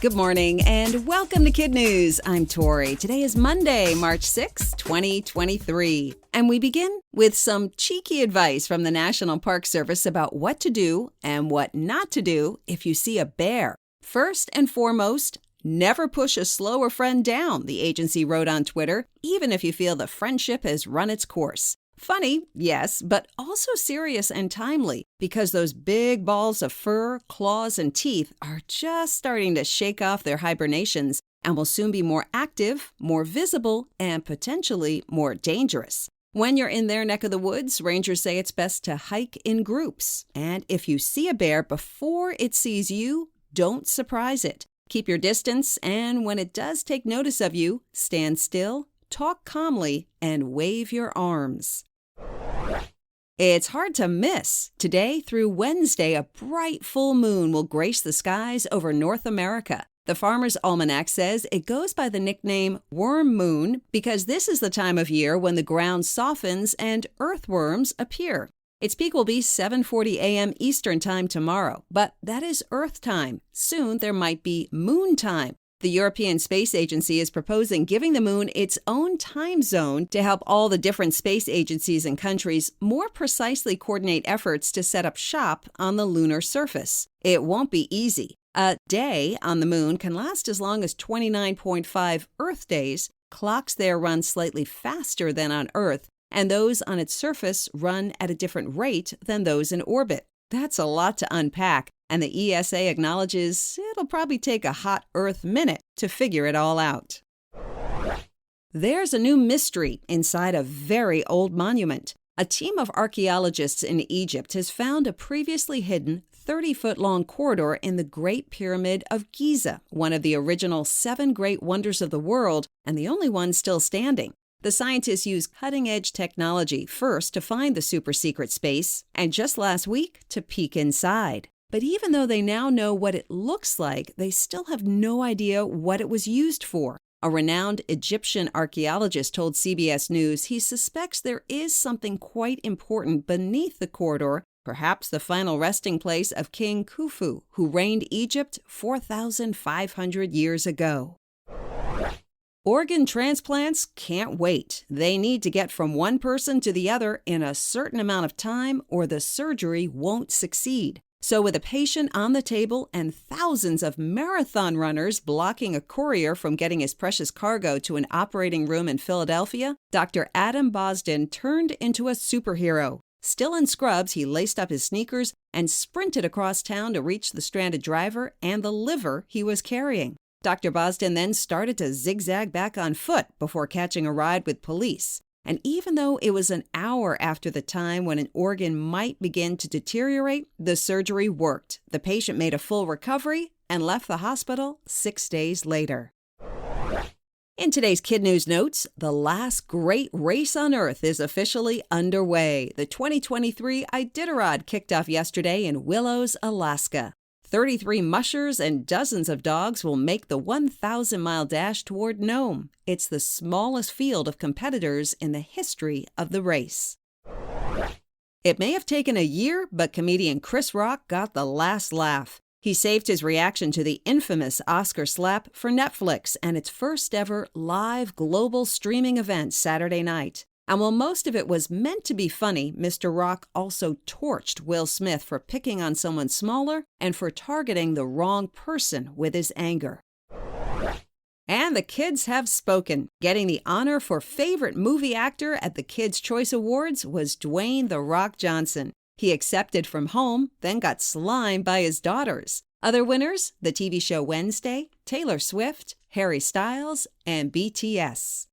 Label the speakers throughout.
Speaker 1: Good morning and welcome to KidNuz. I'm Tori. Today is Monday, March 6, 2023. And we begin with some cheeky advice from the National Park Service about what to do and what not to do if you see a bear. First and foremost, never push a slower friend down, the agency wrote on Twitter, even if you feel the friendship has run its course. Funny, yes, but also serious and timely because those big balls of fur, claws, and teeth are just starting to shake off their hibernations and will soon be more active, more visible, and potentially more dangerous. When you're in their neck of the woods, rangers say it's best to hike in groups. And if you see a bear before it sees you, don't surprise it. Keep your distance, and when it does take notice of you, stand still, talk calmly, and wave your arms. It's hard to miss. Today through Wednesday, a bright full moon will grace the skies over North America. The Farmer's Almanac says it goes by the nickname Worm Moon because this is the time of year when the ground softens and earthworms appear. Its peak will be 7:40 a.m. Eastern Time tomorrow, but that is Earth time. Soon there might be Moon time. The European Space Agency is proposing giving the moon its own time zone to help all the different space agencies and countries more precisely coordinate efforts to set up shop on the lunar surface. It won't be easy. A day on the moon can last as long as 29.5 Earth days. Clocks there run slightly faster than on Earth, and those on its surface run at a different rate than those in orbit. That's a lot to unpack, and the ESA acknowledges it'll probably take a hot Earth minute to figure it all out. There's a new mystery inside a very old monument. A team of archaeologists in Egypt has found a previously hidden 30-foot-long corridor in the Great Pyramid of Giza, one of the original 7 great wonders of the world and the only one still standing. The scientists used cutting-edge technology first to find the super-secret space, and just last week to peek inside. But even though they now know what it looks like, they still have no idea what it was used for. A renowned Egyptian archaeologist told CBS News he suspects there is something quite important beneath the corridor, perhaps the final resting place of King Khufu, who reigned Egypt 4,500 years ago. Organ transplants can't wait. They need to get from one person to the other in a certain amount of time or the surgery won't succeed. So with a patient on the table and thousands of marathon runners blocking a courier from getting his precious cargo to an operating room in Philadelphia, Dr. Adam Bosden turned into a superhero. Still in scrubs, he laced up his sneakers and sprinted across town to reach the stranded driver and the liver he was carrying. Dr. Bosden then started to zigzag back on foot before catching a ride with police. And even though it was an hour after the time when an organ might begin to deteriorate, the surgery worked. The patient made a full recovery and left the hospital 6 days later. In today's KidNuz Notes, the last great race on Earth is officially underway. The 2023 Iditarod kicked off yesterday in Willows, Alaska. 33 mushers and dozens of dogs will make the 1,000-mile dash toward Nome. It's the smallest field of competitors in the history of the race. It may have taken a year, but comedian Chris Rock got the last laugh. He saved his reaction to the infamous Oscar slap for Netflix and its first ever live global streaming event Saturday night. And while most of it was meant to be funny, Mr. Rock also torched Will Smith for picking on someone smaller and for targeting the wrong person with his anger. And the kids have spoken. Getting the honor for favorite movie actor at the Kids' Choice Awards was Dwayne "The Rock" Johnson. He accepted From Home, then got slimed by his daughters. Other winners, the TV show Wednesday, Taylor Swift, Harry Styles, and BTS.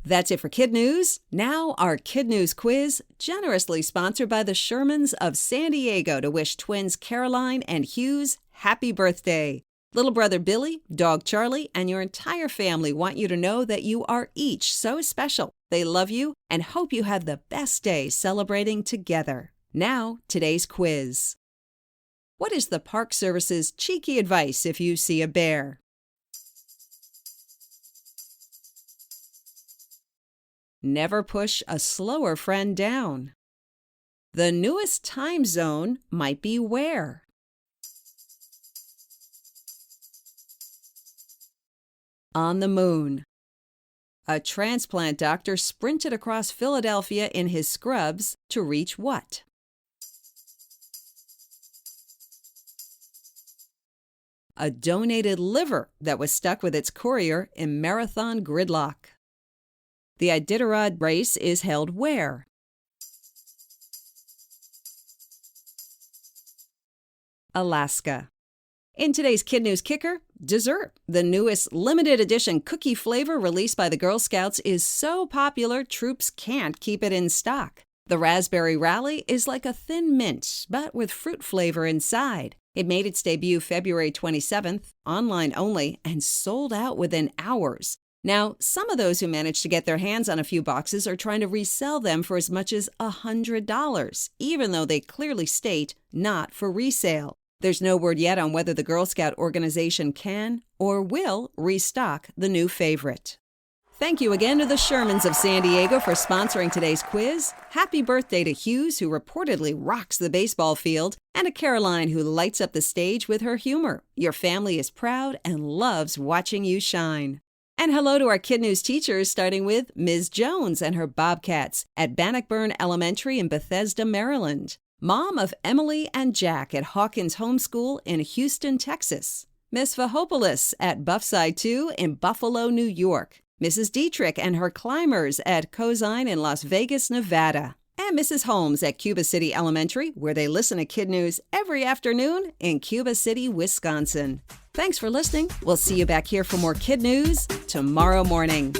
Speaker 1: That's it for KidNuz. Now our KidNuz quiz, generously sponsored by the Shermans of San Diego to wish twins Caroline and Hughes happy birthday. Little brother Billy, dog Charlie, and your entire family want you to know that you are each so special. They love you and hope you have the best day celebrating together. Now, today's quiz. What is the Park Service's cheeky advice if you see a bear? Never push a slower friend down. The newest time zone might be where? On the moon. A transplant doctor sprinted across Philadelphia in his scrubs to reach what? A donated liver that was stuck with its courier in marathon gridlock. The Iditarod race is held where? Alaska. In today's KidNuz Kicker, dessert. The newest limited edition cookie flavor released by the Girl Scouts is so popular troops can't keep it in stock. The Raspberry Rally is like a thin mint, but with fruit flavor inside. It made its debut February 27th, online only, and sold out within hours. Now, some of those who managed to get their hands on a few boxes are trying to resell them for as much as $100, even though they clearly state not for resale. There's no word yet on whether the Girl Scout organization can or will restock the new favorite. Thank you again to the Shermans of San Diego for sponsoring today's quiz. Happy birthday to Hughes, who reportedly rocks the baseball field, and to Caroline, who lights up the stage with her humor. Your family is proud and loves watching you shine. And hello to our KidNuz teachers, starting with Ms. Jones and her Bobcats at Bannockburn Elementary in Bethesda, Maryland. Mom of Emily and Jack at Hawkins Homeschool in Houston, Texas. Miss Vahopoulos at Buffside 2 in Buffalo, New York. Mrs. Dietrich and her climbers at Cozine in Las Vegas, Nevada. And Mrs. Holmes at Cuba City Elementary, where they listen to KidNuz every afternoon in Cuba City, Wisconsin. Thanks for listening. We'll see you back here for more KidNuz tomorrow morning.